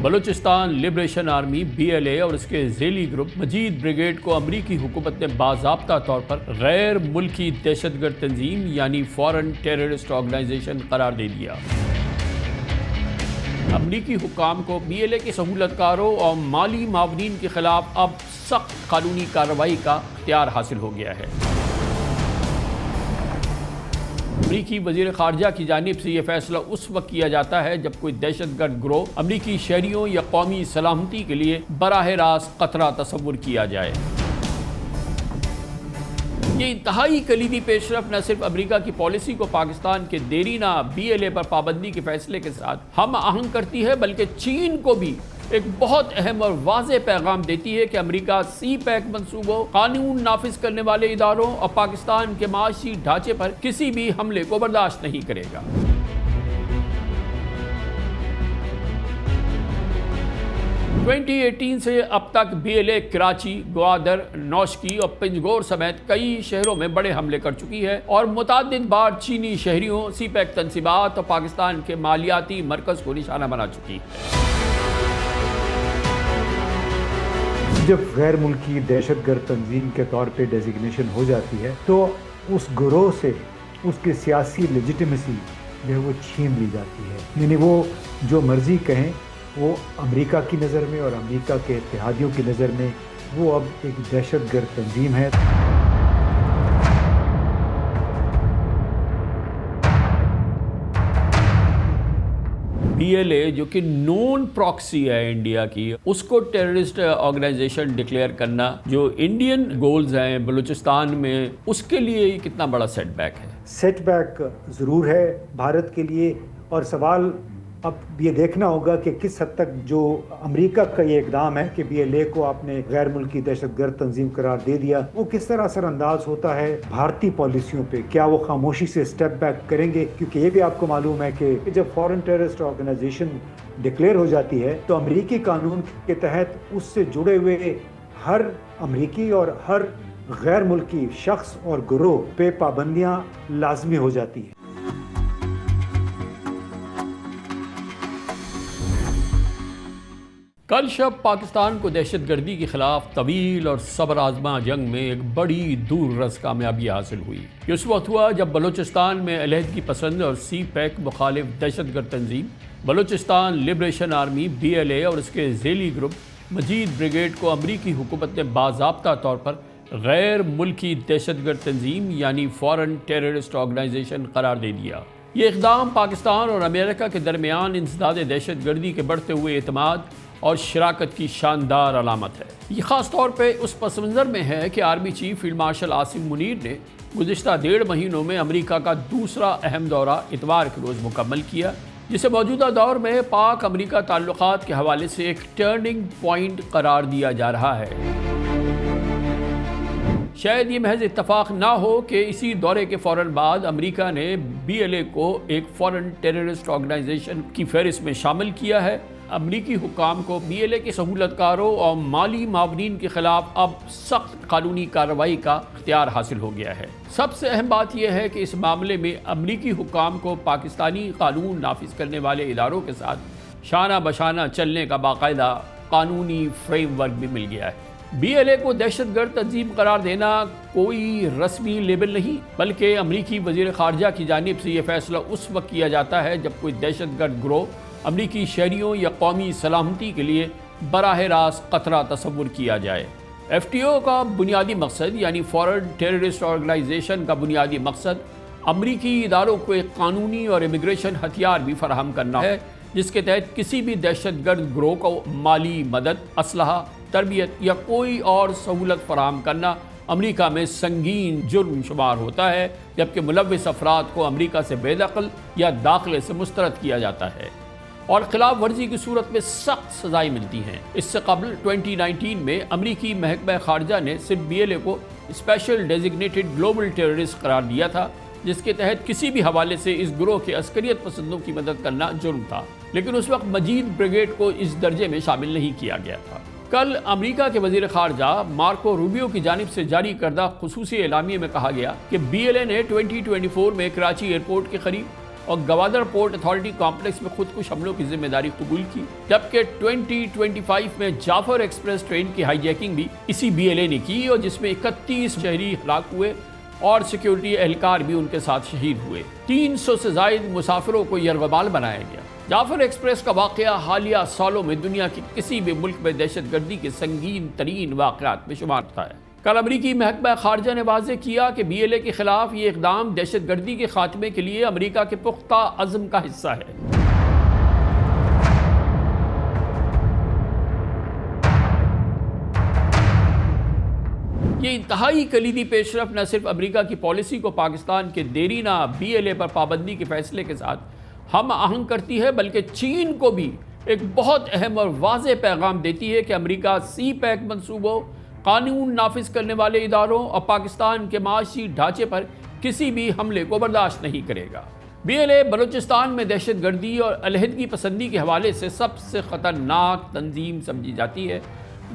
Balochistan liberation army BLA اور اس کے ذیلی گروپ مجید بریگیڈ کو امریکی حکومت نے باضابطہ طور پر غیر ملکی دہشت گرد تنظیم یعنی فارن ٹیررسٹ آرگنائزیشن قرار دے دیا۔ امریکی حکام کو BLA کے سہولت کاروں اور مالی معاونین کے خلاف اب سخت قانونی کارروائی کا اختیار حاصل ہو گیا ہے۔ امریکی وزیر خارجہ کی جانب سے یہ فیصلہ اس وقت کیا جاتا ہے جب کوئی دہشت گرد گروہ امریکی شہریوں یا قومی سلامتی کے لیے براہ راست خطرہ تصور کیا جائے۔ یہ انتہائی کلیدی پیش رفت نہ صرف امریکہ کی پالیسی کو پاکستان کے دیرینہ BLA پر پابندی کے فیصلے کے ساتھ ہم آہنگ کرتی ہے بلکہ چین کو بھی ایک بہت اہم اور واضح پیغام دیتی ہے کہ امریکہ CPEC منصوبوں، قانون نافذ کرنے والے اداروں اور پاکستان کے معاشی ڈھانچے پر کسی بھی حملے کو برداشت نہیں کرے گا۔ 2018 سے اب تک BLA کراچی، گوادر، نوشکی اور پنجگور سمیت کئی شہروں میں بڑے حملے کر چکی ہے اور متعدد بار چینی شہریوں، CPEC تنصیبات اور پاکستان کے مالیاتی مرکز کو نشانہ بنا چکی ہے۔ جب غیر ملکی دہشت گرد تنظیم کے طور پہ ڈیزگنیشن ہو جاتی ہے تو اس گروہ سے اس کی سیاسی لیجیٹیمیسی جو ہے وہ چھین لی جاتی ہے، یعنی وہ جو مرضی کہیں وہ امریکہ کی نظر میں اور امریکہ کے اتحادیوں کی نظر میں وہ اب ایک دہشت گرد تنظیم ہے۔ BLA جو کہ نون پراکسی ہے انڈیا کی، اس کو ٹیررسٹ آرگنائزیشن ڈکلیئر کرنا جو انڈین گولز ہیں بلوچستان میں، اس کے لیے یہ کتنا بڑا سیٹ بیک ہے؟ سیٹ بیک ضرور ہے بھارت کے لیے، اور سوال اب یہ دیکھنا ہوگا کہ کس حد تک جو امریکہ کا یہ اقدام ہے کہ BLA کو آپ نے غیر ملکی دہشت گرد تنظیم قرار دے دیا، وہ کس طرح اثر انداز ہوتا ہے بھارتی پالیسیوں پہ۔ کیا وہ خاموشی سے اسٹیپ بیک کریں گے؟ کیونکہ یہ بھی آپ کو معلوم ہے کہ جب فارن ٹیررسٹ آرگنائزیشن ڈکلیئر ہو جاتی ہے تو امریکی قانون کے تحت اس سے جڑے ہوئے ہر امریکی اور ہر غیر ملکی شخص اور گروہ پہ پابندیاں لازمی ہو جاتی ہیں۔ کل شب پاکستان کو دہشت گردی کے خلاف طویل اور صبر آزما جنگ میں ایک بڑی دور رس کامیابی حاصل ہوئی۔ یہ اس وقت ہوا جب بلوچستان میں علیحدگی پسند اور CPEC مخالف دہشت گرد تنظیم بلوچستان لبریشن آرمی BLA اور اس کے ذیلی گروپ مجید بریگیڈ کو امریکی حکومت نے باضابطہ طور پر غیر ملکی دہشت گرد تنظیم یعنی فارن ٹیررسٹ آرگنائزیشن قرار دے دیا۔ یہ اقدام پاکستان اور امریکہ کے درمیان انسداد دہشت گردی کے بڑھتے ہوئے اعتماد اور شراکت کی شاندار علامت ہے۔ یہ خاص طور پہ اس پس منظر میں ہے کہ army chief field martial Asim Munir نے گزشتہ 1.5 مہینوں میں امریکہ کا دوسرا اہم دورہ اتوار کے روز مکمل کیا، جسے موجودہ دور میں پاک امریکہ تعلقات کے حوالے سے ایک ٹرننگ پوائنٹ قرار دیا جا رہا ہے۔ شاید یہ محض اتفاق نہ ہو کہ اسی دورے کے فوراً بعد امریکہ نے BLA کو ایک فارن ٹیررسٹ آرگنائزیشن کی فہرست میں شامل کیا ہے۔ امریکی حکام کو BLA کے سہولت کاروں اور مالی معاونین کے خلاف اب سخت قانونی کارروائی کا اختیار حاصل ہو گیا ہے۔ سب سے اہم بات یہ ہے کہ اس معاملے میں امریکی حکام کو پاکستانی قانون نافذ کرنے والے اداروں کے ساتھ شانہ بشانہ چلنے کا باقاعدہ قانونی فریم ورک بھی مل گیا ہے۔ BLA کو دہشت گرد تنظیم قرار دینا کوئی رسمی لیبل نہیں، بلکہ امریکی وزیر خارجہ کی جانب سے یہ فیصلہ اس وقت کیا جاتا ہے جب کوئی دہشت گرد گروہ امریکی شہریوں یا قومی سلامتی کے لیے براہ راست خطرہ تصور کیا جائے۔ FTO کا بنیادی مقصد یعنی فارن ٹیررسٹ آرگنائزیشن کا بنیادی مقصد امریکی اداروں کو ایک قانونی اور امیگریشن ہتھیار بھی فراہم کرنا ہے جس کے تحت کسی بھی دہشت گرد گروہ کو مالی مدد، اسلحہ، تربیت یا کوئی اور سہولت فراہم کرنا امریکہ میں سنگین جرم شمار ہوتا ہے، جبکہ ملوث افراد کو امریکہ سے بے دخل یا داخلے سے مسترد کیا جاتا ہے اور خلاف ورزی کی صورت میں سخت سزائیں ملتی ہیں۔ اس سے قبل 2019 میں امریکی محکمہ خارجہ نے صرف BLA کو اسپیشل ڈیزگنیٹڈ گلوبل ٹیررسٹ قرار دیا تھا، جس کے تحت کسی بھی حوالے سے اس گروہ کے عسکریت پسندوں کی مدد کرنا جرم تھا، لیکن اس وقت مجید بریگیڈ کو اس درجے میں شامل نہیں کیا گیا تھا۔ کل امریکہ کے وزیر خارجہ مارکو روبیو کی جانب سے جاری کردہ خصوصی اعلامیے میں کہا گیا کہ BLA نے 2024 میں کراچی ایئرپورٹ کے قریب اور گوادر پورٹ اتھارٹی کمپلیکس میں خودکش حملوں کی ذمہ داری قبول کی، جبکہ 2025 میں جعفر ایکسپریس ٹرین کی ہائی جیکنگ بھی اسی BLA نے کی اور جس میں 31 شہری ہلاک ہوئے اور سیکیورٹی اہلکار بھی ان کے ساتھ شہید ہوئے۔ 300 سے زائد مسافروں کو یرغمال بنایا گیا۔ جعفر ایکسپریس کا واقعہ حالیہ سالوں میں دنیا کے کسی بھی ملک میں دہشت گردی کے سنگین ترین واقعات میں شمار ہوتا ہے۔ کل امریکی محکمہ خارجہ نے واضح کیا کہ BLA کے خلاف یہ اقدام دہشت گردی کے خاتمے کے لیے امریکہ کے پختہ عزم کا حصہ ہے۔ یہ انتہائی کلیدی پیش رفت نہ صرف امریکہ کی پالیسی کو پاکستان کے دیرینہ BLA پر پابندی کے فیصلے کے ساتھ ہم آہنگ کرتی ہے، بلکہ چین کو بھی ایک بہت اہم اور واضح پیغام دیتی ہے کہ امریکہ CPEC منصوبوں، قانون نافذ کرنے والے اداروں اور پاکستان کے معاشی ڈھانچے پر کسی بھی حملے کو برداشت نہیں کرے گا۔ BLA بلوچستان میں دہشت گردی اور علیحدگی پسندی کے حوالے سے سب سے خطرناک تنظیم سمجھی جاتی ہے،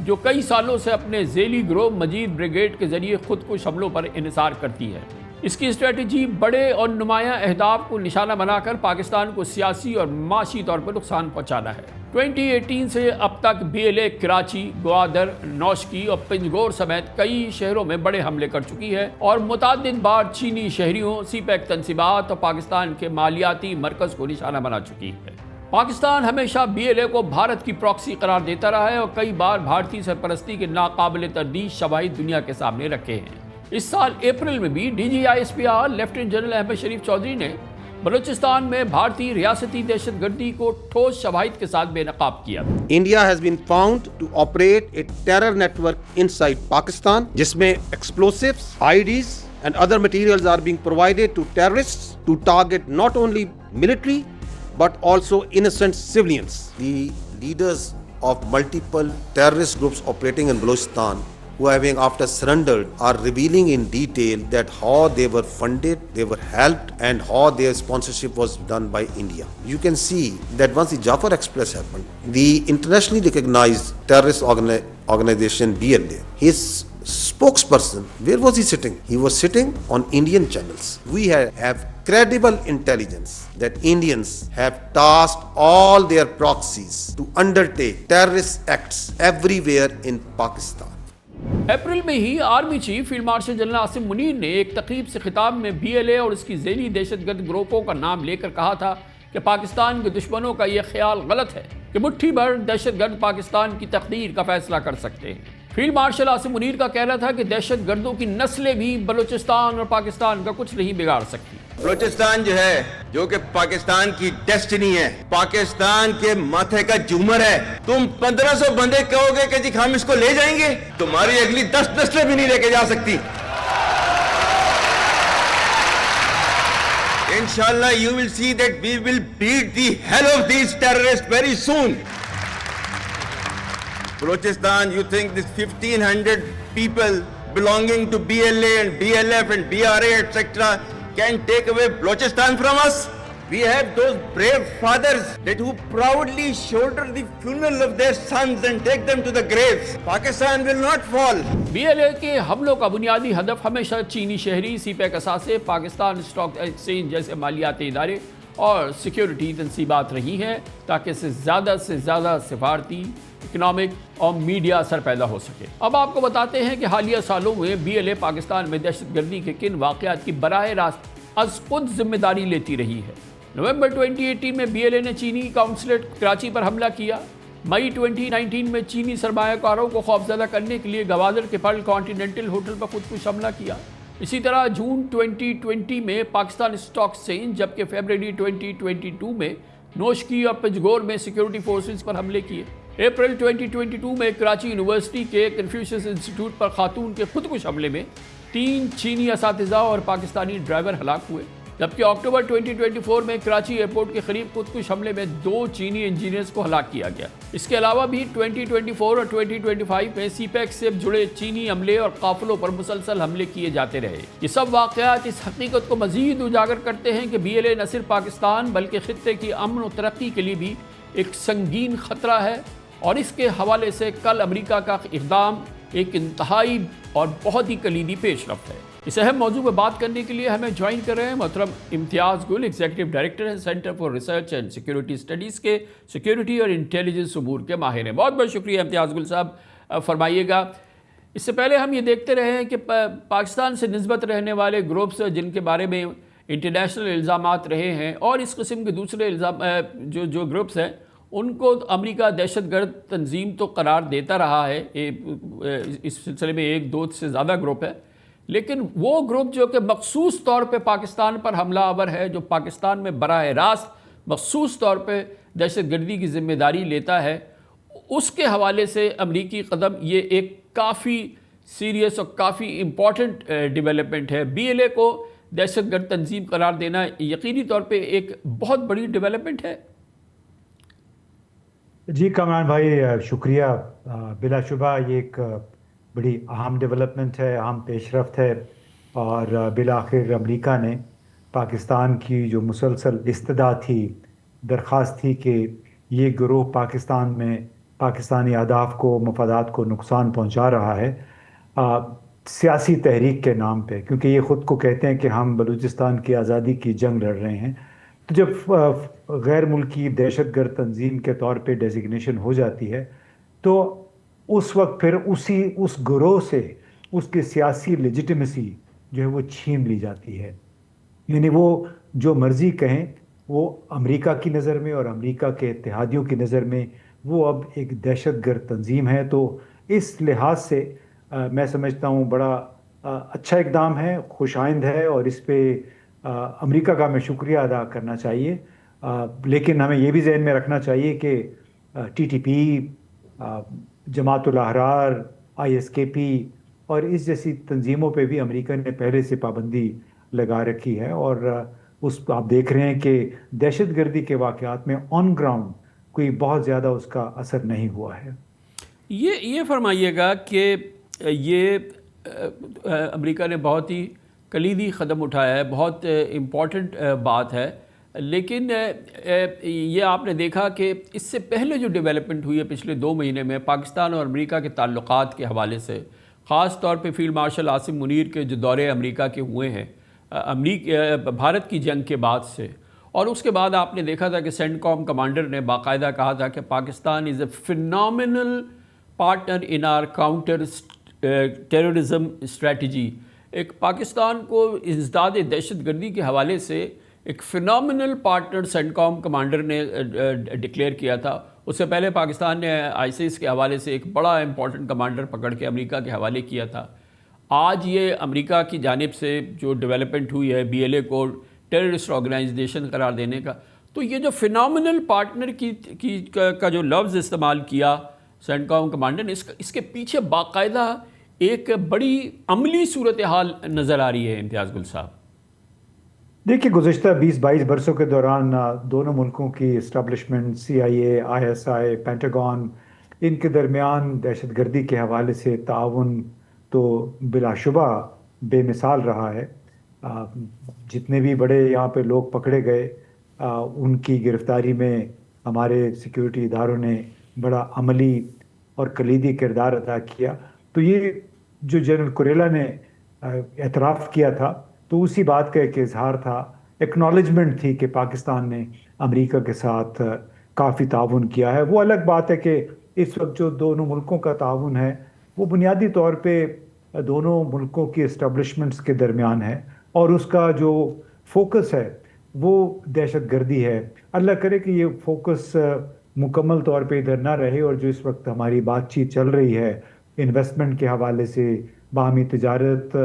جو کئی سالوں سے اپنے ذیلی گروہ مجید بریگیڈ کے ذریعے خودکش حملوں پر انحصار کرتی ہے۔ اس کی اسٹریٹجی بڑے اور نمایاں اہداف کو نشانہ بنا کر پاکستان کو سیاسی اور معاشی طور پر نقصان پہنچانا ہے۔ 2018 سے اب تک BLA کراچی، گوادر، نوشکی اور پنجگور سمیت کئی شہروں میں بڑے حملے کر چکی ہے اور متعدد بار چینی شہریوں، CPEC تنصیبات اور پاکستان کے مالیاتی مرکز کو نشانہ بنا چکی ہے۔ پاکستان ہمیشہ BLA کو بھارت کی پراکسی قرار دیتا رہا ہے اور کئی بار بھارتی سرپرستی کے ناقابل تردید شواہد دنیا کے سامنے رکھے ہیں۔ اس سال اپریل میں بھی DGISPR لیفٹیننٹ جنرل احمد شریف چودھری نے بلوچستان میں بھارتی ریاستی دہشت گردی کو ٹھوس شواہد کے ساتھ بے نقاب کیا۔ India has been found to operate a terror network inside Pakistan جس میں explosives, IEDs and other materials are being provided to terrorists to target not only military but also innocent civilians. The leaders of multiple terrorist groups operating in Balochistan who having after surrendered are revealing in detail that how they were funded, they were helped and how their sponsorship was done by India. You can see that once the Jafar Express happened, the internationally recognized terrorist organization BLA, his spokesperson, where was he sitting? He was sitting on Indian channels. We have credible intelligence that Indians have tasked all their proxies to undertake terrorist acts everywhere in Pakistan. April میں ہی army chief field marshal general Asim Munir نے ایک تقریب سے خطاب میں BLA اور اس کی ذیلی دہشت گرد گروپوں کا نام لے کر کہا تھا کہ پاکستان کے دشمنوں کا یہ خیال غلط ہے کہ مٹھی بھر دہشت گرد پاکستان کی تقدیر کا فیصلہ کر سکتے ہیں۔ فیلڈ مارشل عاصم منیر کا کہنا تھا کہ دہشت گردوں کی نسلیں بھی بلوچستان اور پاکستان کا کچھ نہیں بگاڑ سکتی۔ بلوچستان جو ہے، جو کہ پاکستان کی ڈیسٹنی ہے، پاکستان کے ماتھے کا جومر ہے، تم 1500 بندے کہو گے کہ جی ہم اس کو لے جائیں گے، تمہاری اگلی 10 نسلیں بھی نہیں لے کے جا سکتی۔ Inshallah you will see that we will beat the hell of these terrorists very soon. Balochistan, you think this 1500 people belonging to BLA and BLF and BRA etc. can take away Balochistan from us? We have those brave fathers that who proudly shoulder the funeral of their sons and take them to the graves. Pakistan will not fall. BLA کے حملوں کا بنیادی ہدف ہمیشہ چینی شہری، CPEC اثاثے، Pakistan stock exchange جیسے مالیاتی ادارے اور سیکیورٹی تنصیبات رہی ہیں تاکہ اس سے زیادہ سفارتی، اکنامک اور میڈیا اثر پیدا ہو سکے۔ اب آپ کو بتاتے ہیں کہ حالیہ سالوں میں BLA پاکستان میں دہشت گردی کے کن واقعات کی براہ راست از خود ذمہ داری لیتی رہی ہے۔ نومبر 2018 میں BLA نے چینی قونصلیٹ کراچی پر حملہ کیا۔ مئی 2019 میں چینی سرمایہ کاروں کو خوفزدہ کرنے کے لیے گوادر کے پرل کانٹیننٹل ہوٹل پر خودکش حملہ کیا۔ اسی طرح جون 2020 میں پاکستان اسٹاک ایکسچینج، جبکہ فیبرری 2022 میں نوشکی اور پنجگور میں سیکیورٹی فورسز پر حملے کیے۔ اپریل 2022 میں کراچی یونیورسٹی کے کنفیوشس انسٹیٹیوٹ پر خاتون کے خودکش حملے میں 3 چینی اساتذہ اور پاکستانی ڈرائیور ہلاک ہوئے، جبکہ اکتوبر 2024 میں کراچی ایئرپورٹ کے قریب خودکش حملے میں 2 چینی انجینئرز کو ہلاک کیا گیا۔ اس کے علاوہ بھی 2024 اور 2025 میں CPEC سے جڑے چینی عملے اور قافلوں پر مسلسل حملے کیے جاتے رہے۔ یہ سب واقعات اس حقیقت کو مزید اجاگر کرتے ہیں کہ BLA نہ صرف پاکستان بلکہ خطے کی امن و ترقی کے لیے بھی ایک سنگین خطرہ ہے، اور اس کے حوالے سے کل امریکہ کا اقدام ایک انتہائی اور بہت ہی کلیدی پیش رفت ہے۔ اس اہم موضوع پہ بات کرنے کے لیے ہمیں جوائن کر رہے ہیں محترم امتیاز گل، ایگزیکٹو ڈائریکٹر ہیں centre for research and security studies کے سیکیورٹی اور انٹیلیجنس امور کے ماہر ہیں۔ بہت بہت شکریہ امتیاز گل صاحب، فرمائیے گا۔ اس سے پہلے ہم یہ دیکھتے رہے ہیں کہ پاکستان سے نسبت رہنے والے گروپس جن کے بارے میں انٹرنیشنل الزامات رہے ہیں اور اس قسم کے دوسرے جو گروپس ہیں ان کو امریکہ دہشت گرد تنظیم تو قرار دیتا رہا ہے، اس سلسلے میں ایک دو سے زیادہ گروپ ہے، لیکن وہ گروپ جو کہ مخصوص طور پہ پاکستان پر حملہ آور ہے، جو پاکستان میں براہ راست مخصوص طور پہ دہشت گردی کی ذمہ داری لیتا ہے، اس کے حوالے سے امریکی قدم یہ ایک کافی سیریس اور کافی امپورٹنٹ ڈیولپمنٹ ہے۔ بی ایل اے کو دہشت گرد تنظیم قرار دینا یقینی طور پہ ایک بہت بڑی ڈیولپمنٹ ہے۔ جی کامران بھائی شکریہ، بلا شبہ یہ ایک بڑی اہم ڈیولپمنٹ ہے، اہم پیش رفت ہے، اور بالآخر امریکہ نے پاکستان کی جو مسلسل استدعا تھی، درخواست تھی کہ یہ گروہ پاکستان میں پاکستانی اہداف کو، مفادات کو نقصان پہنچا رہا ہے سیاسی تحریک کے نام پہ، کیونکہ یہ خود کو کہتے ہیں کہ ہم بلوچستان کی آزادی کی جنگ لڑ رہے ہیں، تو جب غیر ملکی دہشت گرد تنظیم کے طور پہ ڈیزگنیشن ہو جاتی ہے تو اس وقت پھر اس گروہ سے اس کی سیاسی لیجیٹمیسی جو ہے وہ چھین لی جاتی ہے، یعنی وہ جو مرضی کہیں وہ امریکہ کی نظر میں اور امریکہ کے اتحادیوں کی نظر میں وہ اب ایک دہشت گرد تنظیم ہے۔ تو اس لحاظ سے میں سمجھتا ہوں بڑا اچھا اقدام ہے، خوش آئند ہے، اور اس پہ امریکہ کا ہمیں شکریہ ادا کرنا چاہیے، لیکن ہمیں یہ بھی ذہن میں رکھنا چاہیے کہ ٹی ٹی پی، جماعت الاحرار، آئی ایس کے پی اور اس جیسی تنظیموں پہ بھی امریکہ نے پہلے سے پابندی لگا رکھی ہے، اور آپ دیکھ رہے ہیں کہ دہشت گردی کے واقعات میں آن گراؤنڈ کوئی بہت زیادہ اس کا اثر نہیں ہوا ہے۔ یہ فرمائیے گا کہ یہ امریکہ نے بہت ہی کلیدی قدم اٹھایا ہے، بہت امپورٹنٹ بات ہے، لیکن یہ آپ نے دیکھا کہ اس سے پہلے جو ڈیولپمنٹ ہوئی ہے پچھلے 2 مہینے میں پاکستان اور امریکہ کے تعلقات کے حوالے سے، خاص طور پہ فیلڈ مارشل عاصم منیر کے جو دورے امریکہ کے ہوئے ہیں بھارت کی جنگ کے بعد سے، اور اس کے بعد آپ نے دیکھا تھا کہ سینٹ کام کمانڈر نے باقاعدہ کہا تھا کہ Pakistan is a phenomenal partner in our counter terrorism strategy. ایک پاکستان کو ازداد دہشت گردی کے حوالے سے ایک فینومینل پارٹنر سینٹ کام کمانڈر نے ڈکلیئر کیا تھا۔ اس سے پہلے پاکستان نے آئیسس کے حوالے سے ایک بڑا امپورٹنٹ کمانڈر پکڑ کے امریکہ کے حوالے کیا تھا۔ آج یہ امریکہ کی جانب سے جو ڈیولپمنٹ ہوئی ہے بی ایل اے کو ٹیررسٹ آرگنائزیشن قرار دینے کا، تو یہ جو فینومینل پارٹنر کا جو لفظ استعمال کیا سینٹ کام کمانڈر نے، اس کے پیچھے باقاعدہ ایک بڑی عملی صورتحال نظر آ رہی ہے امتیاز گل صاحب۔ دیکھیے گزشتہ 20-22 برسوں کے دوران دونوں ملکوں کی establishment, C I A, I S I, Pentagon, ان کے درمیان دہشت گردی کے حوالے سے تعاون تو بلا شبہ بے مثال رہا ہے۔ جتنے بھی بڑے یہاں پہ لوگ پکڑے گئے ان کی گرفتاری میں ہمارے سیکیورٹی اداروں نے بڑا عملی اور کلیدی کردار ادا کیا۔ تو یہ جو جنرل کوریلا نے اعتراف کیا تھا تو اسی بات کا ایک اظہار تھا، ایکنالجمنٹ تھی کہ پاکستان نے امریکہ کے ساتھ کافی تعاون کیا ہے۔ وہ الگ بات ہے کہ اس وقت جو دونوں ملکوں کا تعاون ہے وہ بنیادی طور پہ دونوں ملکوں کی اسٹیبلشمنٹس کے درمیان ہے، اور اس کا جو فوکس ہے وہ دہشت گردی ہے۔ اللہ کرے کہ یہ فوکس مکمل طور پہ ادھر نہ رہے، اور جو اس وقت ہماری بات چیت چل رہی ہے انویسٹمنٹ کے حوالے سے، باہمی تجارت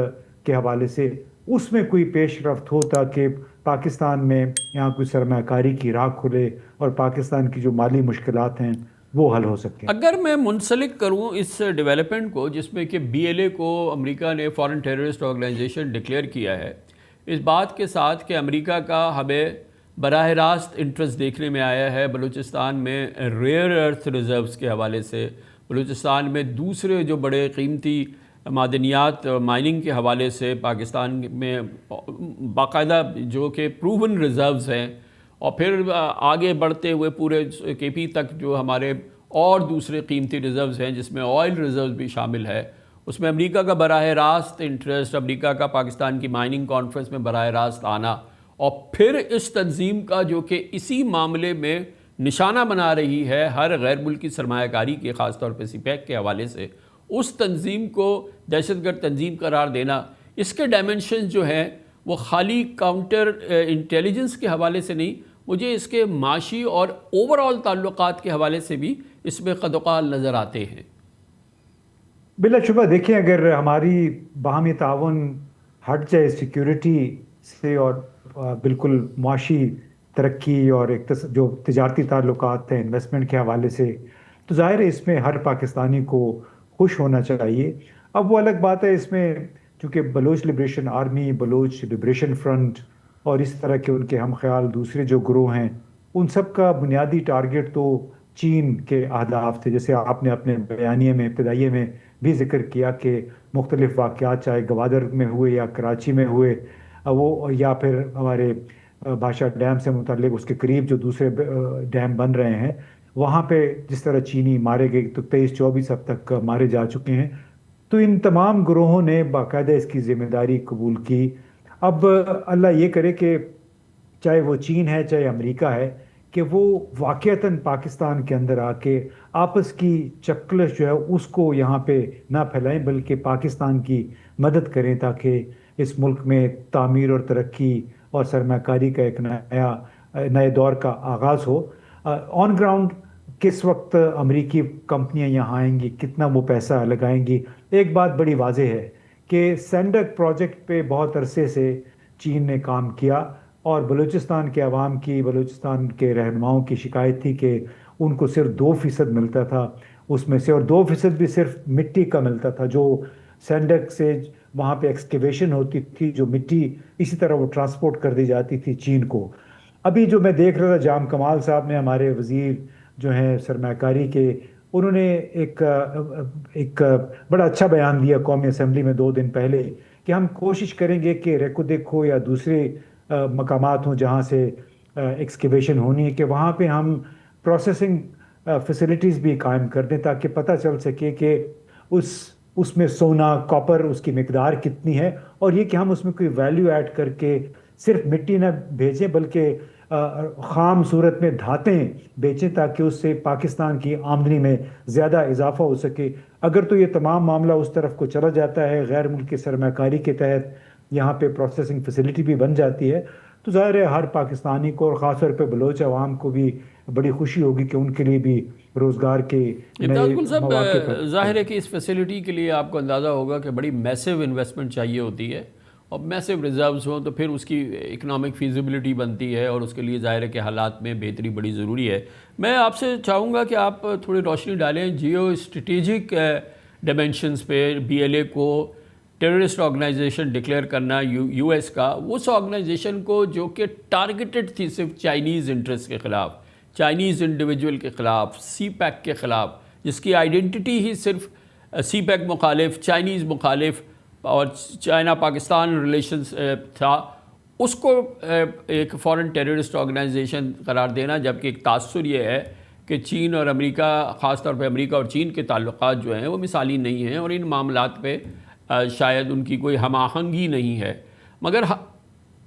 کے حوالے سے، اس میں کوئی پیش رفت ہو تاکہ پاکستان میں یہاں کوئی سرمایہ کاری کی راہ کھلے اور پاکستان کی جو مالی مشکلات ہیں وہ حل ہو سکیں۔ اگر میں منسلک کروں اس ڈیولپمنٹ کو جس میں کہ بی ایل اے کو امریکہ نے فارن ٹیررسٹ آرگنائزیشن ڈکلیئر کیا ہے، اس بات کے ساتھ کہ امریکہ کا ہمیں براہ راست انٹرسٹ دیکھنے میں آیا ہے بلوچستان میں ریئر ارتھ ریزروز کے حوالے سے، بلوچستان میں دوسرے جو بڑے قیمتی معدنیات مائننگ کے حوالے سے پاکستان میں باقاعدہ جو کہ پروون ریزروز ہیں، اور پھر آگے بڑھتے ہوئے پورے کے پی تک جو ہمارے اور دوسرے قیمتی ریزروز ہیں جس میں آئل ریزروز بھی شامل ہے، اس میں امریکہ کا براہ راست انٹرسٹ، امریکہ کا پاکستان کی مائننگ کانفرنس میں براہ راست آنا، اور پھر اس تنظیم کا جو کہ اسی معاملے میں نشانہ بنا رہی ہے ہر غیر ملکی سرمایہ کاری کے، خاص طور پہ سی پیک کے حوالے سے، اس تنظیم کو دہشت گرد تنظیم قرار دینا، اس کے ڈائمنشنز جو ہیں وہ خالی کاؤنٹر انٹیلیجنس کے حوالے سے نہیں، مجھے اس کے معاشی اور اوور آل تعلقات کے حوالے سے بھی اس میں قد و قال نظر آتے ہیں۔ بلا شبہ دیکھیں، اگر ہماری باہمی تعاون ہٹ جائے سیکیورٹی سے اور بالکل معاشی ترقی اور جو تجارتی تعلقات ہیں انویسٹمنٹ کے حوالے سے، تو ظاہر ہے اس میں ہر پاکستانی کو خوش ہونا چاہیے۔ اب وہ الگ بات ہے، اس میں چونکہ Baloch liberation army, Baloch liberation front اور اس طرح کے ان کے ہم خیال دوسرے جو گروہ ہیں، ان سب کا بنیادی ٹارگٹ تو چین کے اہداف تھے، جیسے آپ نے اپنے بیانیے میں ابتدائیے میں بھی ذکر کیا کہ مختلف واقعات چاہے گوادر میں ہوئے یا کراچی میں ہوئے، وہ یا پھر ہمارے بادشاہ ڈیم سے متعلق اس کے قریب جو دوسرے ڈیم بن رہے ہیں، وہاں پہ جس طرح چینی مارے گئے، تو 23-24 اب تک مارے جا چکے ہیں۔ تو ان تمام گروہوں نے باقاعدہ اس کی ذمہ داری قبول کی۔ اب اللہ یہ کرے کہ چاہے وہ چین ہے چاہے امریکہ ہے، کہ وہ واقعتاً پاکستان کے اندر آ کے آپس کی چکلش جو ہے اس کو یہاں پہ نہ پھیلائیں، بلکہ پاکستان کی مدد کریں تاکہ اس ملک میں تعمیر اور ترقی اور سرمایہ کاری کا ایک نئے دور کا آغاز ہو۔ آن گراؤنڈ کس وقت امریکی کمپنیاں یہاں آئیں گی، کتنا وہ پیسہ لگائیں گی، ایک بات بڑی واضح ہے کہ سینڈک پروجیکٹ پہ بہت عرصے سے چین نے کام کیا، اور بلوچستان کے عوام کی، بلوچستان کے رہنماؤں کی شکایت تھی کہ ان کو صرف 2% ملتا تھا اس میں سے، اور 2% بھی صرف مٹی کا ملتا تھا، جو سینڈک سے وہاں پہ ایکسکیویشن ہوتی تھی، جو مٹی اسی طرح وہ ٹرانسپورٹ کر دی جاتی تھی چین کو۔ ابھی جو میں دیکھ رہا تھا، جام کمال صاحب نے، ہمارے وزیر جو ہیں سرمایہ کاری کے، انہوں نے ایک بڑا اچھا بیان دیا قومی اسمبلی میں 2 دن پہلے کہ ہم کوشش کریں گے کہ ریکودیک ہو یا دوسرے مقامات ہوں جہاں سے ایکسکیویشن ہونی ہے، کہ وہاں پہ ہم پروسیسنگ فیسلٹیز بھی قائم کر دیں تاکہ پتہ چل سکے کہ اس میں سونا، کاپر، اس کی مقدار کتنی ہے، اور یہ کہ ہم اس میں کوئی ویلیو ایڈ کر کے صرف مٹی نہ بھیجیں بلکہ خام صورت میں دھاتیں بیچیں تاکہ اس سے پاکستان کی آمدنی میں زیادہ اضافہ ہو سکے۔ اگر تو یہ تمام معاملہ اس طرف کو چلا جاتا ہے، غیر ملکی سرمایہ کاری کے تحت یہاں پہ پروسیسنگ فیسلٹی بھی بن جاتی ہے، تو ظاہر ہے ہر پاکستانی کو اور خاص طور پہ بلوچ عوام کو بھی بڑی خوشی ہوگی کہ ان کے لیے بھی روزگار کے امتیاز گل صاحب، ظاہر ہے کہ اس فیسلٹی کے لیے آپ کو اندازہ ہوگا کہ بڑی میسو انویسٹمنٹ چاہیے ہوتی ہے، اور میسو ریزروز ہوں تو پھر اس کی اکنامک فیزیبلٹی بنتی ہے، اور اس کے لیے ظاہر ہے کہ حالات میں بہتری بڑی ضروری ہے۔ میں آپ سے چاہوں گا کہ آپ تھوڑی روشنی ڈالیں جیو اسٹریٹجک ڈائمنشنز پہ۔ BLA کو ٹیررسٹ آرگنائزیشن ڈکلیئر کرنا یو ایس کا، اس آرگنائزیشن کو جو کہ ٹارگیٹڈ تھی صرف چائنیز انٹرسٹ کے خلاف، چائنیز انڈیویجول کے خلاف، سی پیک کے خلاف، جس کی آئیڈینٹی ہی صرف سی پیک مخالف، چائنیز مخالف اور چائنا پاکستان ریلیشنز تھا، اس کو ایک فورن ٹیررسٹ آرگنائزیشن قرار دینا، جبکہ ایک تاثر یہ ہے کہ چین اور امریکہ، خاص طور پہ امریکہ اور چین کے تعلقات جو ہیں وہ مثالی نہیں ہیں، اور ان معاملات پہ شاید ان کی کوئی ہم آہنگی نہیں ہے۔ مگر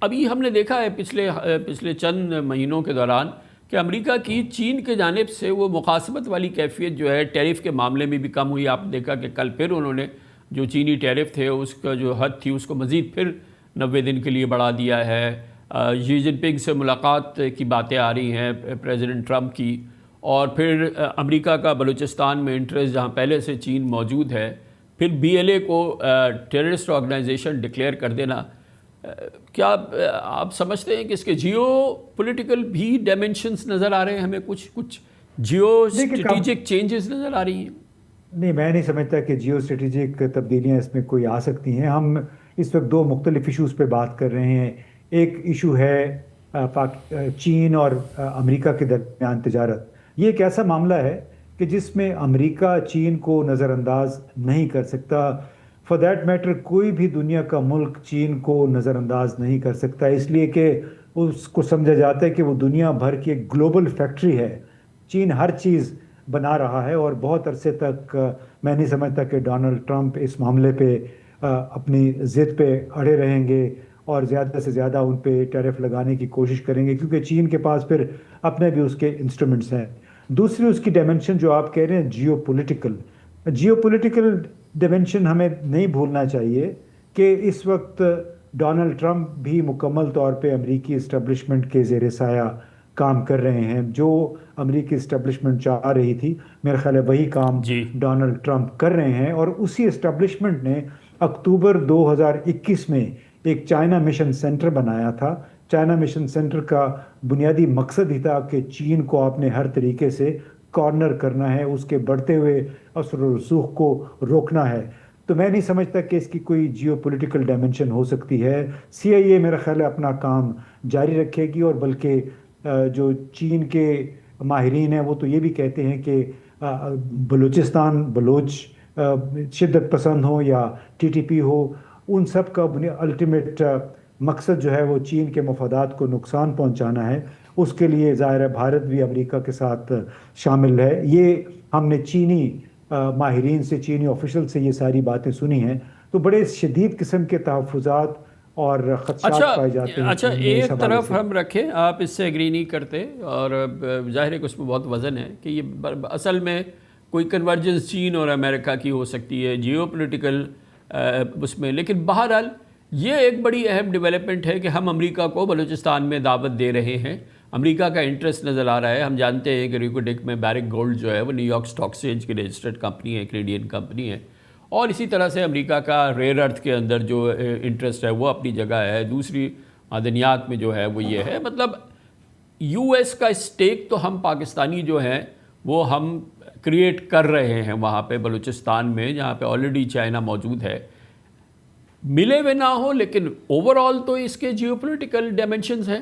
ابھی ہم نے دیکھا ہے پچھلے چند مہینوں کے دوران کہ امریکہ کی چین کے جانب سے وہ مخاصمت والی کیفیت جو ہے ٹیرف کے معاملے میں بھی کم ہوئی۔ آپ نے دیکھا کہ کل پھر انہوں نے جو چینی ٹیرف تھے اس کا جو حد تھی اس کو مزید پھر 90 دن کے لیے بڑھا دیا ہے۔ شی جن پنگ سے ملاقات کی باتیں آ رہی ہیں پریزیڈنٹ ٹرمپ کی، اور پھر امریکہ کا بلوچستان میں انٹرسٹ جہاں پہلے سے چین موجود ہے، پھر BLA کو ٹیررسٹ آرگنائزیشن ڈکلیئر کر دینا۔ کیا آپ سمجھتے ہیں کہ اس کے جیو پولیٹیکل بھی ڈائمنشنز نظر آ رہے ہیں ہمیں، کچھ جیو اسٹریٹجک چینجز نظر آ رہی ہیں؟ نہیں، میں نہیں سمجھتا کہ جیو اسٹریٹجک تبدیلیاں اس میں کوئی آ سکتی ہیں۔ ہم اس وقت 2 مختلف ایشوز پہ بات کر رہے ہیں۔ ایک ایشو ہے چین اور امریکہ کے درمیان تجارت۔ یہ ایک ایسا معاملہ ہے کہ جس میں امریکہ چین کو نظر انداز نہیں کر سکتا، فار دیٹ میٹر کوئی بھی دنیا کا ملک چین کو نظر انداز نہیں کر سکتا، اس لیے کہ اس کو سمجھا جاتا ہے کہ وہ دنیا بھر کی ایک گلوبل فیکٹری ہے۔ چین ہر چیز بنا رہا ہے، اور بہت عرصے تک میں نہیں سمجھتا کہ ڈونلڈ ٹرمپ اس معاملے پہ اپنی ضد پہ اڑے رہیں گے اور زیادہ سے زیادہ ان پہ ٹیرف لگانے کی کوشش کریں گے، کیونکہ چین کے پاس پھر اپنے بھی اس کے انسٹرومنٹس ہیں۔ دوسری اس کی ڈائمنشن جو آپ کہہ رہے ہیں جیو پولیٹیکل ڈائمنشن ہمیں نہیں بھولنا چاہیے کہ اس وقت ڈونلڈ ٹرمپ بھی مکمل طور پہ امریکی اسٹیبلشمنٹ کے زیر سایہ کام کر رہے ہیں۔ جو امریکی اسٹیبلشمنٹ چاہ رہی تھی، میرا خیال ہے وہی کام ڈونلڈ ٹرمپ کر رہے ہیں، اور اسی اسٹیبلشمنٹ نے اکتوبر 2021 میں ایک چائنا مشن سینٹر بنایا تھا۔ چائنا مشن سینٹر کا بنیادی مقصد ہی تھا کہ چین کو آپ نے ہر طریقے سے کارنر کرنا ہے، اس کے بڑھتے ہوئے اثر و رسوخ کو روکنا ہے۔ تو میں نہیں سمجھتا کہ اس کی کوئی جیو پولیٹیکل ڈائمنشن ہو سکتی ہے۔ CIA میرا خیال ہے اپنا کام جاری رکھے گی، اور بلکہ جو چین کے ماہرین ہیں وہ تو یہ بھی کہتے ہیں کہ بلوچ شدت پسند ہو یا TTP ہو، ان سب کا الٹیمیٹ مقصد جو ہے وہ چین کے مفادات کو نقصان پہنچانا ہے۔ اس کے لیے ظاہر ہے بھارت بھی امریکہ کے ساتھ شامل ہے۔ یہ ہم نے چینی ماہرین سے، چینی آفیشل سے یہ ساری باتیں سنی ہیں، تو بڑے شدید قسم کے تحفظات اور خدشات پائے جاتے ہیں۔ اچھا، ایک طرف ہم رکھیں، آپ اس سے ایگری نہیں کرتے، اور ظاہر ہے کہ اس میں بہت وزن ہے کہ یہ اصل میں کوئی کنورجنس چین اور امریکہ کی ہو سکتی ہے جیو پولیٹیکل اس میں، لیکن بہرحال یہ ایک بڑی اہم ڈیولپمنٹ ہے کہ ہم امریکہ کو بلوچستان میں دعوت دے رہے ہیں۔ امریکہ کا انٹرسٹ نظر آ رہا ہے۔ ہم جانتے ہیں کہ ریکو ڈک میں بیرک گولڈ جو ہے وہ نیو یارک اسٹاک ایکسچینج کی رجسٹرڈ کمپنی ہے، کینیڈین کمپنی ہے، اور اسی طرح سے امریکہ کا ریئر ارتھ کے اندر جو انٹرسٹ ہے وہ اپنی جگہ ہے۔ دوسری معدنیات میں جو ہے وہ یہ ہے، مطلب US کا اسٹیک تو ہم پاکستانی جو ہیں وہ ہم کریٹ کر رہے ہیں وہاں پہ بلوچستان میں، جہاں پہ آلریڈی چائنا موجود ہے، ملے ہوئے نہ ہو، لیکن اوور آل تو اس کے جیو پولیٹیکل ڈائمنشنز ہیں۔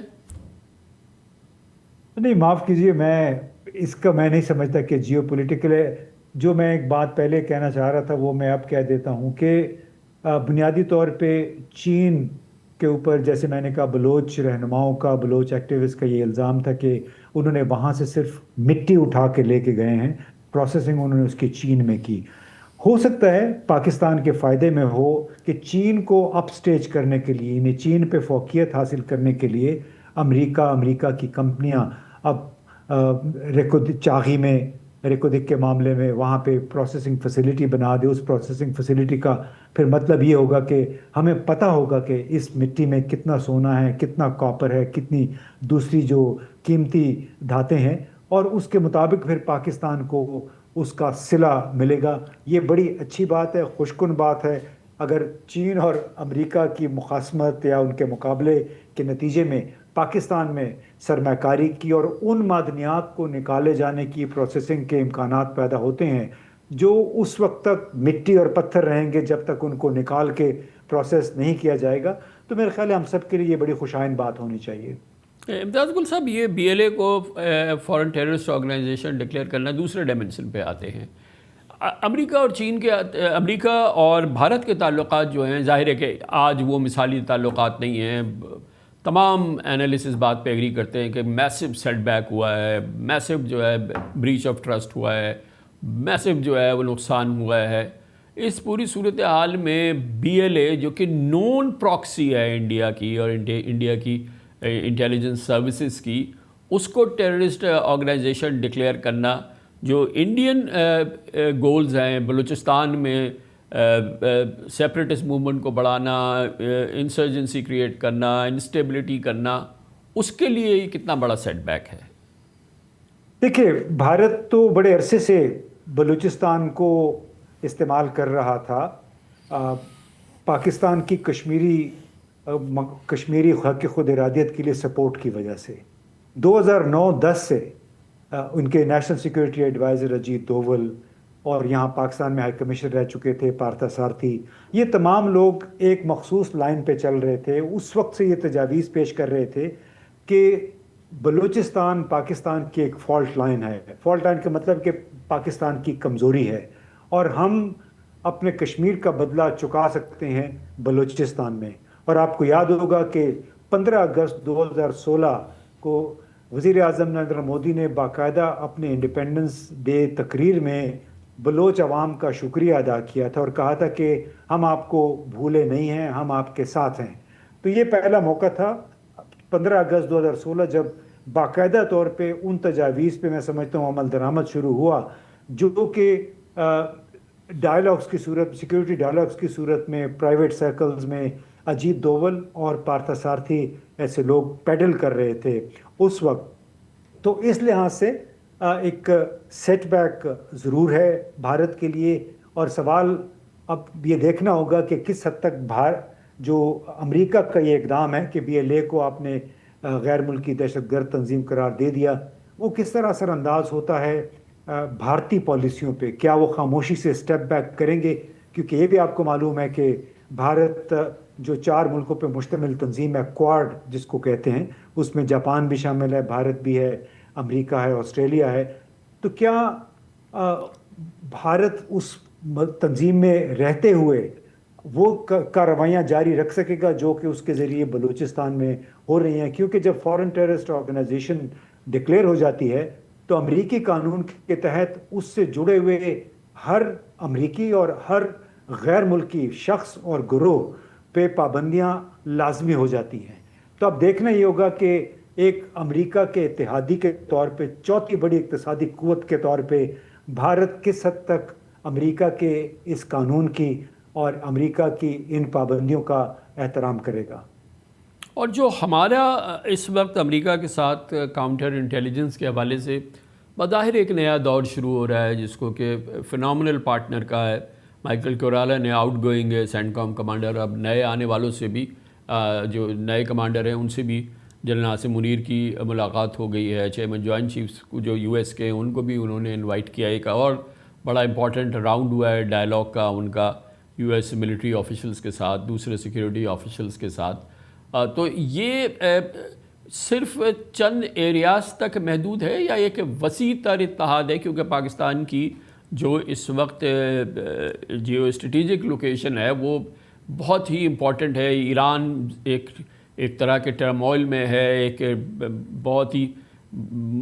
نہیں، معاف کیجئے، میں اس کا میں نہیں سمجھتا کہ جیو پولیٹیکل ہے۔ جو میں ایک بات پہلے کہنا چاہ رہا تھا وہ میں اب کہہ دیتا ہوں کہ بنیادی طور پہ چین کے اوپر، جیسے میں نے کہا، بلوچ رہنماؤں کا، بلوچ ایکٹیوسٹ کا یہ الزام تھا کہ انہوں نے وہاں سے صرف مٹی اٹھا کے لے کے گئے ہیں، پروسیسنگ انہوں نے اس کی چین میں کی۔ ہو سکتا ہے پاکستان کے فائدے میں ہو کہ چین کو اپ سٹیج کرنے کے لیے، یعنی چین پہ فوقیت حاصل کرنے کے لیے امریکہ کی کمپنیاں اب چاغی میں، ریکودک کے معاملے میں وہاں پہ پروسیسنگ فیسیلیٹی بنا دے۔ اس پروسیسنگ فیسیلیٹی کا پھر مطلب یہ ہوگا کہ ہمیں پتہ ہوگا کہ اس مٹی میں کتنا سونا ہے، کتنا کاپر ہے، کتنی دوسری جو قیمتی دھاتیں ہیں، اور اس کے مطابق پھر پاکستان کو اس کا صلہ ملے گا۔ یہ بڑی اچھی بات ہے، خوشکن بات ہے۔ اگر چین اور امریکہ کی مخاصمت یا ان کے مقابلے کے نتیجے میں پاکستان میں سرمایہ کاری کی اور ان معدنیات کو نکالے جانے کی پروسیسنگ کے امکانات پیدا ہوتے ہیں جو اس وقت تک مٹی اور پتھر رہیں گے جب تک ان کو نکال کے پروسیس نہیں کیا جائے گا، تو میرے خیال ہے ہم سب کے لیے یہ بڑی خوشائن بات ہونی چاہیے۔ امتیاز گل صاحب، یہ BLA کو فورن ٹیررسٹ آرگنائزیشن ڈکلیئر کرنا دوسرے ڈائمنشن پہ آتے ہیں۔ امریکہ اور چین کے، امریکہ اور بھارت کے تعلقات جو ہیں، ظاہر ہے کہ آج وہ مثالی تعلقات نہیں ہیں۔ تمام اینالیسز بات پہ ایگری کرتے ہیں کہ میسو سیٹ بیک ہوا ہے، میسو جو ہے بریچ آف ٹرسٹ ہوا ہے، میسو جو ہے وہ نقصان ہوا ہے۔ اس پوری صورتحال میں BLA جو کہ نون پراکسی ہے انڈیا کی اور انڈیا کی انٹیلیجنس سروسز کی، اس کو ٹیررسٹ آرگنائزیشن ڈکلیئر کرنا، جو انڈین گولز ہیں بلوچستان میں سیپریٹسٹ موومنٹ کو بڑھانا، انسرجنسی کریٹ کرنا، انسٹیبلٹی کرنا، اس کے لیے یہ کتنا بڑا سیٹ بیک ہے؟ دیکھیے، بھارت تو بڑے عرصے سے بلوچستان کو استعمال کر رہا تھا پاکستان کی کشمیری حق خود ارادیت کے لیے سپورٹ کی وجہ سے۔ 2009-10 سے ان کے national security advisor Ajit Doval, اور یہاں پاکستان میں ہائی کمشنر رہ چکے تھے پارتھا سارتھی، یہ تمام لوگ ایک مخصوص لائن پہ چل رہے تھے۔ اس وقت سے یہ تجاویز پیش کر رہے تھے کہ بلوچستان پاکستان کی ایک فالٹ لائن ہے۔ فالٹ لائن کا مطلب کہ پاکستان کی کمزوری ہے، اور ہم اپنے کشمیر کا بدلہ چکا سکتے ہیں بلوچستان میں۔ اور آپ کو یاد ہوگا کہ 15 اگست 2016 کو وزیر اعظم نریندر مودی نے باقاعدہ اپنے انڈیپینڈنس ڈے تقریر میں بلوچ عوام کا شکریہ ادا کیا تھا اور کہا تھا کہ ہم آپ کو بھولے نہیں ہیں، ہم آپ کے ساتھ ہیں۔ تو یہ پہلا موقع تھا 15 اگست 2016 جب باقاعدہ طور پہ ان تجاویز پہ میں سمجھتا ہوں عمل درآمد شروع ہوا، جو کہ ڈائلاگس کی صورت، سیکیورٹی ڈائلاگس کی صورت میں پرائیویٹ سرکلز میں اجیت دوول اور پارتھا سارتھی ایسے لوگ پیڈل کر رہے تھے اس وقت۔ تو اس لحاظ سے ایک سیٹ بیک ضرور ہے بھارت کے لیے، اور سوال اب یہ دیکھنا ہوگا کہ کس حد تک جو امریکہ کا یہ اقدام ہے کہ BLA کو آپ نے غیر ملکی دہشت گرد تنظیم قرار دے دیا، وہ کس طرح اثر انداز ہوتا ہے بھارتی پالیسیوں پہ۔ کیا وہ خاموشی سے سٹیپ بیک کریں گے؟ کیونکہ یہ بھی آپ کو معلوم ہے کہ بھارت جو 4 ملکوں پہ مشتمل تنظیم ہے، کوارڈ جس کو کہتے ہیں، اس میں جاپان بھی شامل ہے، بھارت بھی ہے، امریکہ ہے، آسٹریلیا ہے۔ تو کیا بھارت اس تنظیم میں رہتے ہوئے وہ کارروائیاں جاری رکھ سکے گا جو کہ اس کے ذریعے بلوچستان میں ہو رہی ہیں؟ کیونکہ جب فورن ٹیررسٹ آرگنائزیشن ڈکلیئر ہو جاتی ہے تو امریکی قانون کے تحت اس سے جڑے ہوئے ہر امریکی اور ہر غیر ملکی شخص اور گروہ پہ پابندیاں لازمی ہو جاتی ہیں۔ تو اب دیکھنا یہ ہوگا کہ ایک امریکہ کے اتحادی کے طور پہ، چوتھی بڑی اقتصادی قوت کے طور پہ، بھارت کس حد تک امریکہ کے اس قانون کی اور امریکہ کی ان پابندیوں کا احترام کرے گا۔ اور جو ہمارا اس وقت امریکہ کے ساتھ کاؤنٹر انٹیلیجنس کے حوالے سے بظاہر ایک نیا دور شروع ہو رہا ہے، جس کو کہ فنامنل پارٹنر کا ہے مائیکل کورالا نے، آؤٹ گوئنگ سینٹ کام کمانڈر۔ اب نئے آنے والوں سے بھی، جو نئے کمانڈر ہیں ان سے بھی جنرل عاصم منیر کی ملاقات ہو گئی ہے۔ چیئرمین جوائنٹ چیفز کو جو US کے ہیں ان کو بھی انہوں نے انوائٹ کیا۔ ایک اور بڑا امپورٹنٹ راؤنڈ ہوا ہے ڈائلاگ کا ان کا US ملٹری آفیشلز کے ساتھ، دوسرے سیکیورٹی آفیشلز کے ساتھ۔ تو یہ صرف چند ایریاز تک محدود ہے یا ایک وسیع تر اتحاد ہے؟ کیونکہ پاکستان کی جو اس وقت جیو اسٹریٹجک لوکیشن ہے وہ بہت ہی امپورٹنٹ ہے۔ ایران ایک طرح کے ٹرموائل میں ہے، ایک بہت ہی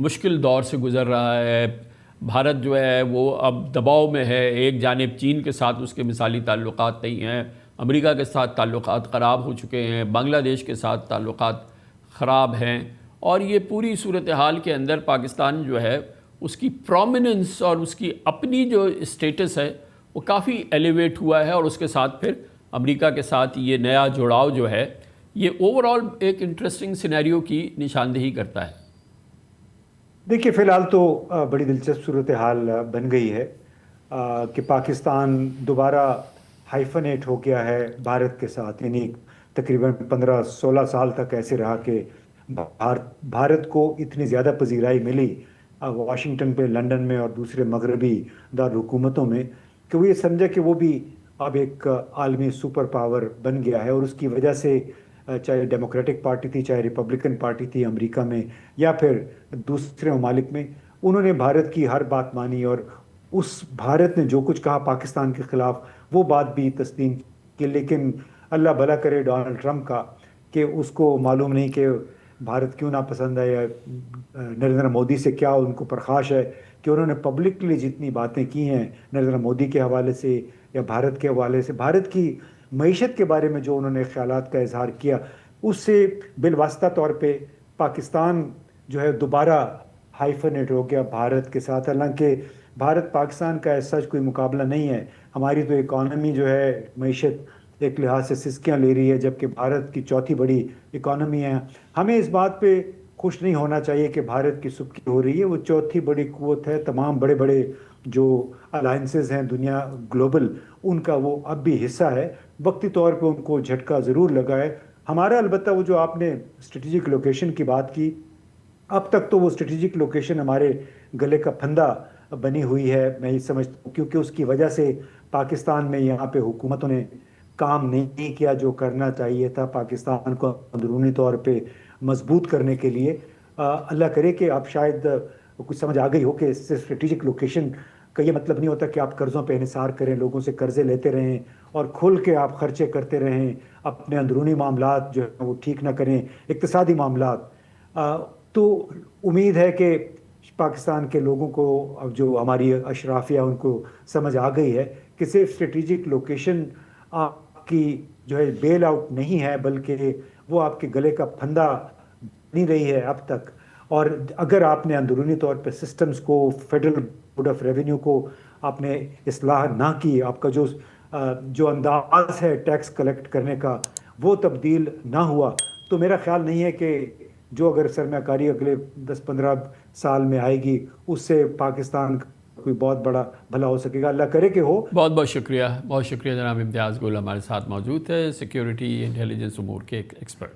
مشکل دور سے گزر رہا ہے۔ بھارت جو ہے وہ اب دباؤ میں ہے، ایک جانب چین کے ساتھ اس کے مثالی تعلقات نہیں ہیں، امریکہ کے ساتھ تعلقات خراب ہو چکے ہیں، بنگلہ دیش کے ساتھ تعلقات خراب ہیں، اور یہ پوری صورتحال کے اندر پاکستان جو ہے اس کی پرومیننس اور اس کی اپنی جو اسٹیٹس ہے وہ کافی ایلیویٹ ہوا ہے، اور اس کے ساتھ پھر امریکہ کے ساتھ یہ نیا جوڑاؤ جو ہے یہ اوورآل ایک انٹرسٹنگ سینیریو کی نشاندہی کرتا ہے۔ دیکھیے فی الحال تو بڑی دلچسپ صورتحال بن گئی ہے کہ پاکستان دوبارہ ہائفنیٹ ہو گیا ہے بھارت کے ساتھ، یعنی تقریباً 15-16 سال تک ایسے رہا کہ بھارت کو اتنی زیادہ پذیرائی ملی واشنگٹن پہ، لندن میں اور دوسرے مغربی دارالحکومتوں میں، کہ وہ یہ سمجھا کہ وہ بھی اب ایک عالمی سپر پاور بن گیا ہے، اور اس کی وجہ سے چاہے ڈیموکریٹک پارٹی تھی، چاہے ریپبلکن پارٹی تھی امریکہ میں یا پھر دوسرے ممالک میں، انہوں نے بھارت کی ہر بات مانی، اور اس بھارت نے جو کچھ کہا پاکستان کے خلاف وہ بات بھی تسلیم کی۔ لیکن اللہ بھلا کرے ڈونلڈ ٹرمپ کا کہ اس کو معلوم نہیں کہ بھارت کیوں ناپسند ہے، یا نریندر مودی سے کیا ان کو پرخاش ہے کہ انہوں نے پبلکلی جتنی باتیں کی ہیں نریندر مودی کے حوالے سے یا بھارت کے حوالے سے، بھارت کی معیشت کے بارے میں جو انہوں نے خیالات کا اظہار کیا، اس سے بالواسطہ طور پہ پاکستان جو ہے دوبارہ ہائفنیٹ ہو گیا بھارت کے ساتھ۔ حالانکہ بھارت پاکستان کا ایسا کوئی مقابلہ نہیں ہے، ہماری تو اکانومی جو ہے، معیشت ایک لحاظ سے سسکیاں لے رہی ہے، جبکہ بھارت کی چوتھی بڑی اکانومی ہے۔ ہمیں اس بات پہ خوش نہیں ہونا چاہیے کہ بھارت کی سبکی ہو رہی ہے، وہ چوتھی بڑی قوت ہے، تمام بڑے بڑے جو الائنسز ہیں دنیا گلوبل، ان کا وہ اب بھی حصہ ہے۔ وقتی طور پہ ان کو جھٹکا ضرور لگا ہے ہمارا۔ البتہ وہ جو آپ نے اسٹریٹجک لوکیشن کی بات کی، اب تک تو وہ اسٹریٹجک لوکیشن ہمارے گلے کا پھندا بنی ہوئی ہے، میں یہ سمجھتا ہوں، کیونکہ اس کی وجہ سے پاکستان میں یہاں پہ حکومتوں نے کام نہیں کیا جو کرنا چاہیے تھا پاکستان کو اندرونی طور پہ مضبوط کرنے کے لیے۔ اللہ کرے کہ آپ شاید کچھ سمجھ آ گئی ہو کہ اس سے اسٹریٹجک لوکیشن کا یہ مطلب نہیں ہوتا کہ آپ قرضوں پہ انحصار کریں، لوگوں سے قرضے لیتے رہیں اور کھل کے آپ خرچے کرتے رہیں، اپنے اندرونی معاملات جو ہیں وہ ٹھیک نہ کریں، اقتصادی معاملات۔ تو امید ہے کہ پاکستان کے لوگوں کو اب جو ہماری اشرافیہ ان کو سمجھ آ گئی ہے کہ صرف اسٹریٹجک لوکیشن آپ کی جو ہے بیل آؤٹ نہیں ہے، بلکہ وہ آپ کے گلے کا پھندا نہیں رہی ہے اب تک. اور اگر آپ نے اندرونی طور پہ سسٹمز کو، فیڈرل بورڈ آف ریونیو کو آپ نے اصلاح نہ کی، آپ کا جو انداز ہے ٹیکس کلیکٹ کرنے کا وہ تبدیل نہ ہوا، تو میرا خیال نہیں ہے کہ جو اگر سرمایہ کاری اگلے 10-15 سال میں آئے گی اس سے پاکستان کا کوئی بہت بڑا بھلا ہو سکے گا. اللہ کرے کہ ہو. بہت بہت شکریہ جناب امتیاز گل ہمارے ساتھ موجود ہے، سیکیورٹی انٹیلیجنس امور کے ایک ایکسپرٹ.